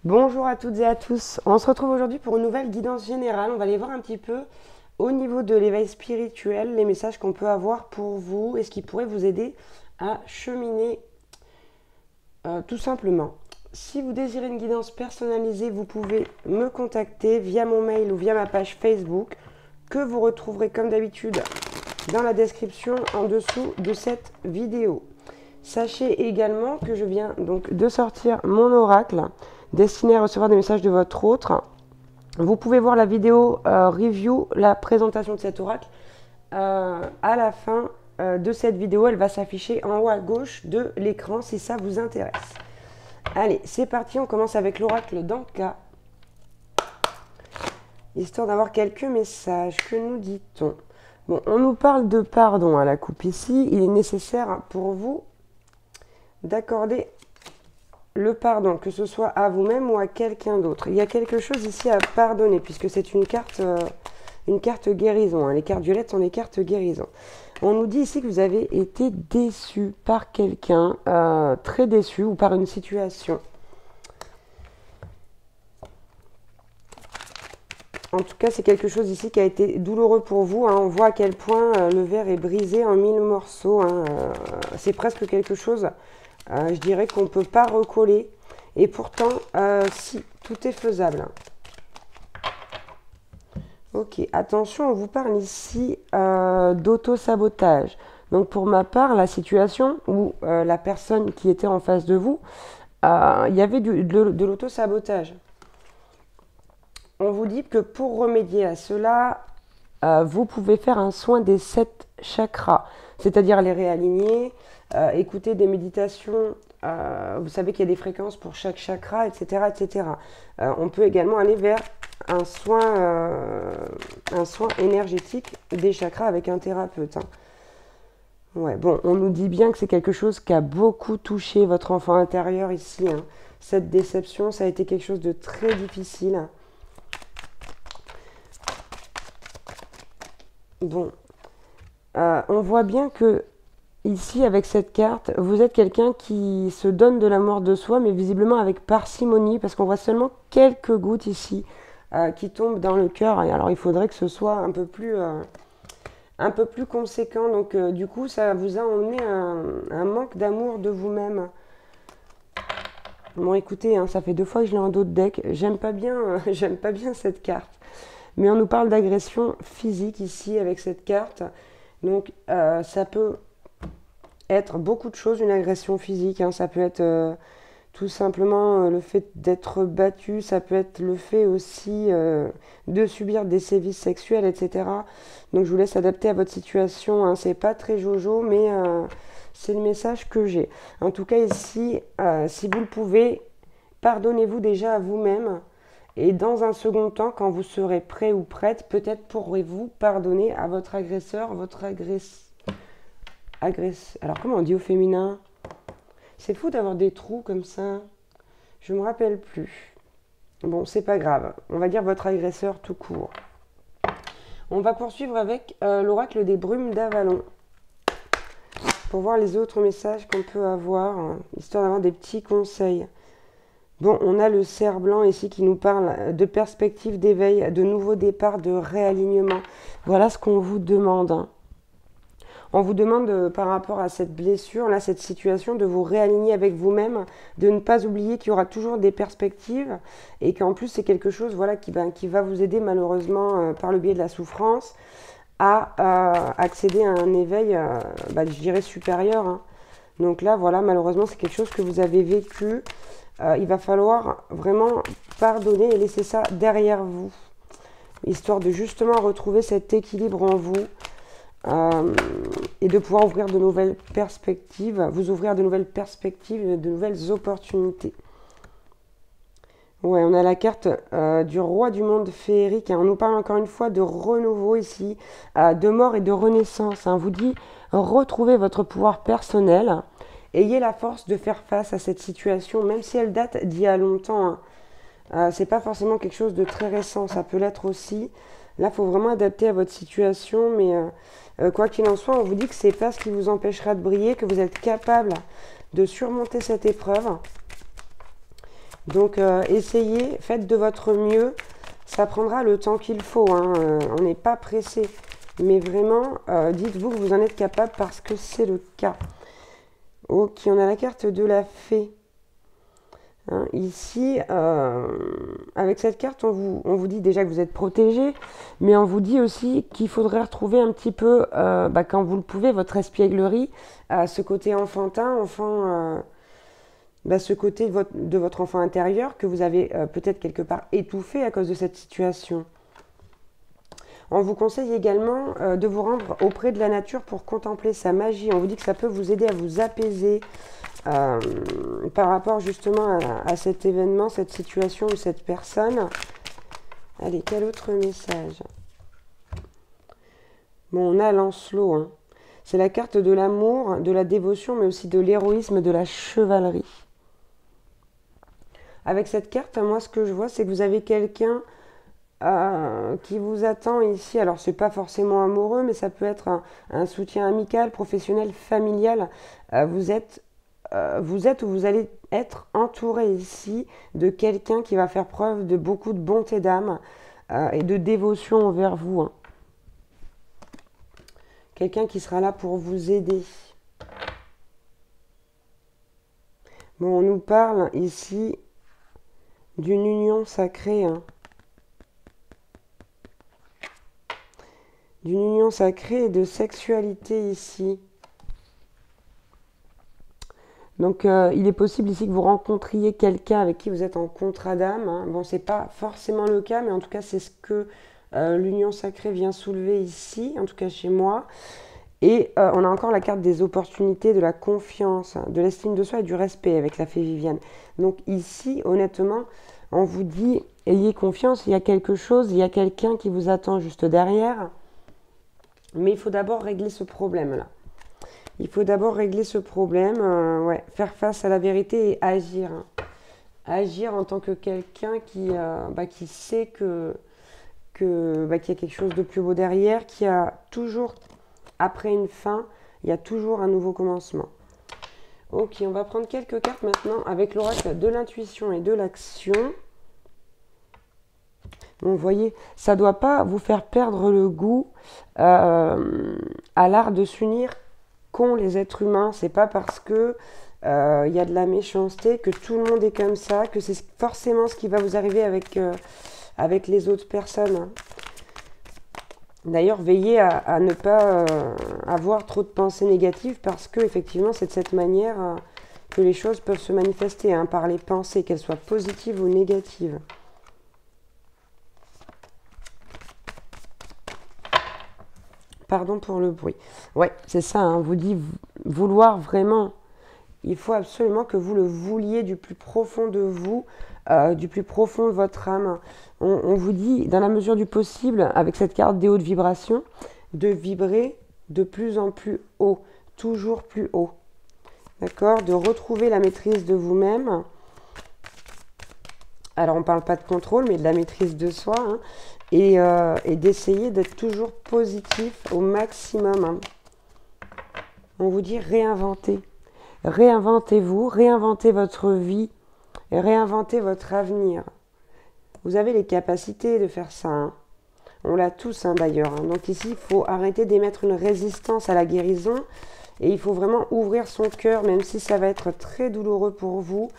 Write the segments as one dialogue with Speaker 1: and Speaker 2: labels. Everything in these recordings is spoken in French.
Speaker 1: Bonjour à toutes et à tous. On se retrouve aujourd'hui pour une nouvelle guidance générale. On va aller voir un petit peu au niveau de l'éveil spirituel, les messages qu'on peut avoir pour vous et ce qui pourrait vous aider à cheminer tout simplement. Si vous désirez une guidance personnalisée, vous pouvez me contacter via mon mail ou via ma page Facebook que vous retrouverez comme d'habitude dans la description en dessous de cette vidéo. Sachez également que je viens donc de sortir mon oracle destiné à recevoir des messages de votre autre. Vous pouvez voir la vidéo review, la présentation de cet oracle. À la fin de cette vidéo, elle va s'afficher en haut à gauche de l'écran si ça vous intéresse. Allez, c'est parti, on commence avec l'oracle d'Anka. Histoire d'avoir quelques messages. Que nous dit-on? Bon, on nous parle de pardon à la coupe ici. Il est nécessaire pour vous d'accorder le pardon, que ce soit à vous-même ou à quelqu'un d'autre. Il y a quelque chose ici à pardonner, puisque c'est une carte guérison. Les cartes violettes sont des cartes guérison. On nous dit ici que vous avez été déçu par quelqu'un, très déçu, ou par une situation. En tout cas, c'est quelque chose ici qui a été douloureux pour vous. On voit à quel point le verre est brisé en 1000 morceaux. C'est presque quelque chose, je dirais, qu'on ne peut pas recoller. Et pourtant, si, tout est faisable. Ok, attention, on vous parle ici d'auto-sabotage. Donc pour ma part, la situation où la personne qui était en face de vous, il y avait de l'auto-sabotage. On vous dit que pour remédier à cela, vous pouvez faire un soin des 7 chakras, c'est-à-dire les réaligner, écouter des méditations. Vous savez qu'il y a des fréquences pour chaque chakra, etc. etc. On peut également aller vers un soin énergétique des chakras avec un thérapeute. Ouais, bon, on nous dit bien que c'est quelque chose qui a beaucoup touché votre enfant intérieur ici. Cette déception, ça a été quelque chose de très difficile. Bon, on voit bien que ici, avec cette carte, vous êtes quelqu'un qui se donne de l'amour de soi, mais visiblement avec parcimonie, parce qu'on voit seulement quelques gouttes ici qui tombent dans le cœur. Et alors, il faudrait que ce soit un peu plus conséquent. Donc, du coup, ça vous a emmené un manque d'amour de vous-même. Bon, écoutez, ça fait 2 fois que je l'ai en dos de deck. J'aime pas bien cette carte. Mais on nous parle d'agression physique ici avec cette carte. Donc, ça peut être beaucoup de choses, une agression physique. Ça peut être tout simplement le fait d'être battu. Ça peut être le fait aussi de subir des sévices sexuels, etc. Donc, je vous laisse adapter à votre situation. C'est pas très jojo, mais c'est le message que j'ai. En tout cas, ici, si vous le pouvez, pardonnez-vous déjà à vous-même. Et dans un second temps, quand vous serez prêt ou prête, peut-être pourrez-vous pardonner à votre agresseur, votre Alors, comment on dit au féminin? C'est fou d'avoir des trous comme ça. Je me rappelle plus. Bon, c'est pas grave. On va dire votre agresseur tout court. On va poursuivre avec l'oracle des brumes d'Avalon. Pour voir les autres messages qu'on peut avoir, histoire d'avoir des petits conseils. Bon, on a le cerf blanc ici qui nous parle de perspective d'éveil, de nouveaux départs, de réalignement. Voilà ce qu'on vous demande. On vous demande par rapport à cette blessure, là, cette situation, de vous réaligner avec vous-même, de ne pas oublier qu'il y aura toujours des perspectives et qu'en plus c'est quelque chose qui va vous aider malheureusement par le biais de la souffrance à accéder à un éveil, je dirais supérieur. Donc là, voilà, malheureusement c'est quelque chose que vous avez vécu. Il va falloir vraiment pardonner et laisser ça derrière vous, histoire de justement retrouver cet équilibre en vous et de pouvoir ouvrir de nouvelles perspectives, vous ouvrir de nouvelles perspectives, de nouvelles opportunités. Ouais, on a la carte du roi du monde féerique. On nous parle encore une fois de renouveau ici, de mort et de renaissance. On vous dit, retrouvez votre pouvoir personnel. Ayez la force de faire face à cette situation, même si elle date d'il y a longtemps. C'est pas forcément quelque chose de très récent, ça peut l'être aussi. Là, il faut vraiment adapter à votre situation, mais quoi qu'il en soit, on vous dit que c'est pas ce qui vous empêchera de briller, que vous êtes capable de surmonter cette épreuve. Donc, essayez, faites de votre mieux. Ça prendra le temps qu'il faut, hein. On n'est pas pressé. Mais vraiment, dites-vous que vous en êtes capable parce que c'est le cas. Ok, on a la carte de la fée. Hein, ici, avec cette carte, on vous dit déjà que vous êtes protégé, mais on vous dit aussi qu'il faudrait retrouver un petit peu, quand vous le pouvez, votre espièglerie, ce côté enfantin, ce côté de votre enfant intérieur que vous avez peut-être quelque part étouffé à cause de cette situation. On vous conseille également de vous rendre auprès de la nature pour contempler sa magie. On vous dit que ça peut vous aider à vous apaiser, par rapport justement à cet événement, cette situation ou cette personne. Allez, quel autre message? Bon, on a Lancelot. Hein. C'est la carte de l'amour, de la dévotion, mais aussi de l'héroïsme, de la chevalerie. Avec cette carte, moi, ce que je vois, c'est que vous avez quelqu'un qui vous attend ici. Alors, c'est pas forcément amoureux, mais ça peut être un soutien amical, professionnel, familial. Vous êtes ou vous allez être entouré ici de quelqu'un qui va faire preuve de beaucoup de bonté d'âme et de dévotion envers vous. Hein. Quelqu'un qui sera là pour vous aider. Bon, on nous parle ici d'une union sacrée. Hein. D'une union sacrée et de sexualité ici. Donc, il est possible ici que vous rencontriez quelqu'un avec qui vous êtes en contrat d'âme. Hein. Bon, c'est pas forcément le cas, mais en tout cas, c'est ce que l'union sacrée vient soulever ici, en tout cas chez moi. Et on a encore la carte des opportunités, de la confiance, de l'estime de soi et du respect avec la fée Viviane. Donc ici, honnêtement, on vous dit, ayez confiance, il y a quelque chose, il y a quelqu'un qui vous attend juste derrière. Mais il faut d'abord régler ce problème-là. Il faut d'abord régler ce problème, faire face à la vérité et agir. Hein. Agir en tant que quelqu'un qui sait qu'il y a quelque chose de plus beau derrière, qui a toujours, après une fin, il y a toujours un nouveau commencement. Ok, on va prendre quelques cartes maintenant avec l'oracle de l'intuition et de l'action. Bon, vous voyez, ça ne doit pas vous faire perdre le goût à l'art de s'unir qu'ont les êtres humains. C'est pas parce que y a de la méchanceté que tout le monde est comme ça, que c'est forcément ce qui va vous arriver avec les autres personnes. D'ailleurs, veillez à ne pas avoir trop de pensées négatives parce que effectivement, c'est de cette manière que les choses peuvent se manifester, hein, par les pensées, qu'elles soient positives ou négatives. Pardon pour le bruit. Ouais, c'est ça, hein, on vous dit vouloir vraiment. Il faut absolument que vous le vouliez du plus profond de vous, du plus profond de votre âme. On vous dit, dans la mesure du possible, avec cette carte des hautes vibrations, de vibrer de plus en plus haut, toujours plus haut. D'accord? De retrouver la maîtrise de vous-même. Alors, on ne parle pas de contrôle, mais de la maîtrise de soi. Hein, et d'essayer d'être toujours positif au maximum. Hein. On vous dit réinventer. Réinventez-vous, réinventez votre vie, réinventez votre avenir. Vous avez les capacités de faire ça. Hein. On l'a tous, hein, d'ailleurs. Hein. Donc ici, il faut arrêter d'émettre une résistance à la guérison. Et il faut vraiment ouvrir son cœur, même si ça va être très douloureux pour vous.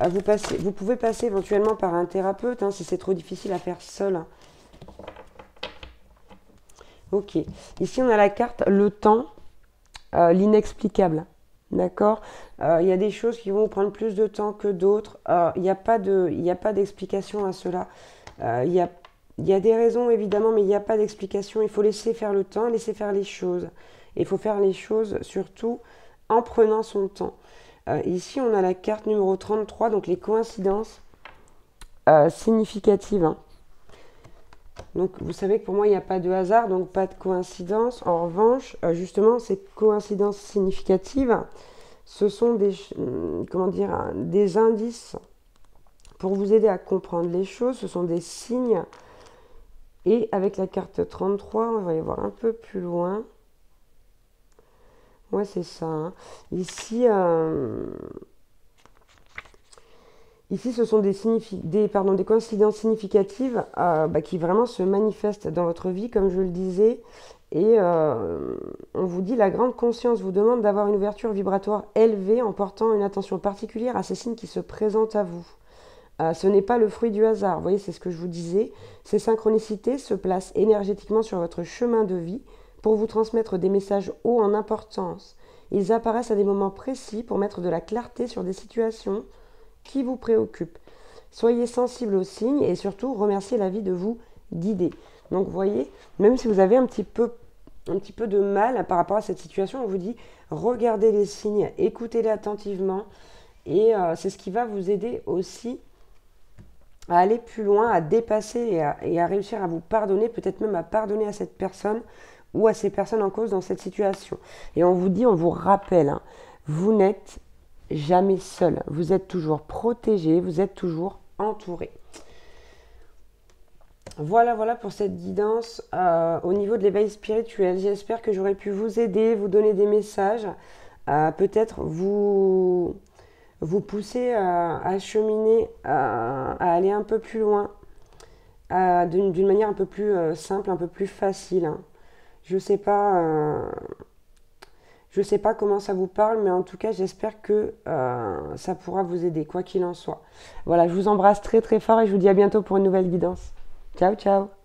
Speaker 1: Vous pouvez passer éventuellement par un thérapeute, hein, si c'est trop difficile à faire seul. Ok. Ici, on a la carte le temps, l'inexplicable. D'accord. Il y a des choses qui vont prendre plus de temps que d'autres. Il n'y a pas d'explication à cela. Il y a des raisons, évidemment, mais il n'y a pas d'explication. Il faut laisser faire le temps, laisser faire les choses. Et il faut faire les choses, surtout, en prenant son temps. Ici, on a la carte numéro 33, donc les coïncidences significatives. Hein. Donc, vous savez que pour moi, il n'y a pas de hasard, donc pas de coïncidence. En revanche, justement, ces coïncidences significatives, ce sont des indices pour vous aider à comprendre les choses. Ce sont des signes. Et avec la carte 33, on va y voir un peu plus loin. Ouais, c'est ça. Hein. Ici, Ici, ce sont des coïncidences significatives qui vraiment se manifestent dans votre vie, comme je le disais. Et on vous dit, la grande conscience vous demande d'avoir une ouverture vibratoire élevée en portant une attention particulière à ces signes qui se présentent à vous. Ce n'est pas le fruit du hasard, vous voyez, c'est ce que je vous disais. Ces synchronicités se placent énergétiquement sur votre chemin de vie pour vous transmettre des messages hauts en importance. Ils apparaissent à des moments précis pour mettre de la clarté sur des situations qui vous préoccupent. Soyez sensible aux signes et surtout remerciez la vie de vous guider. Donc vous voyez, même si vous avez un petit peu de mal par rapport à cette situation, on vous dit regardez les signes, écoutez-les attentivement et c'est ce qui va vous aider aussi à aller plus loin, à dépasser et à réussir à vous pardonner, peut-être même à pardonner à cette personne ou à ces personnes en cause dans cette situation. Et on vous dit, on vous rappelle, hein, vous n'êtes jamais seul, vous êtes toujours protégé, vous êtes toujours entouré. Voilà pour cette guidance au niveau de l'éveil spirituel. J'espère que j'aurais pu vous aider, vous donner des messages, peut-être vous pousser à cheminer, à aller un peu plus loin, d'une manière un peu plus simple, un peu plus facile. Hein. Je sais pas comment ça vous parle, mais en tout cas, j'espère que ça pourra vous aider, quoi qu'il en soit. Voilà, je vous embrasse très très fort et je vous dis à bientôt pour une nouvelle guidance. Ciao, ciao!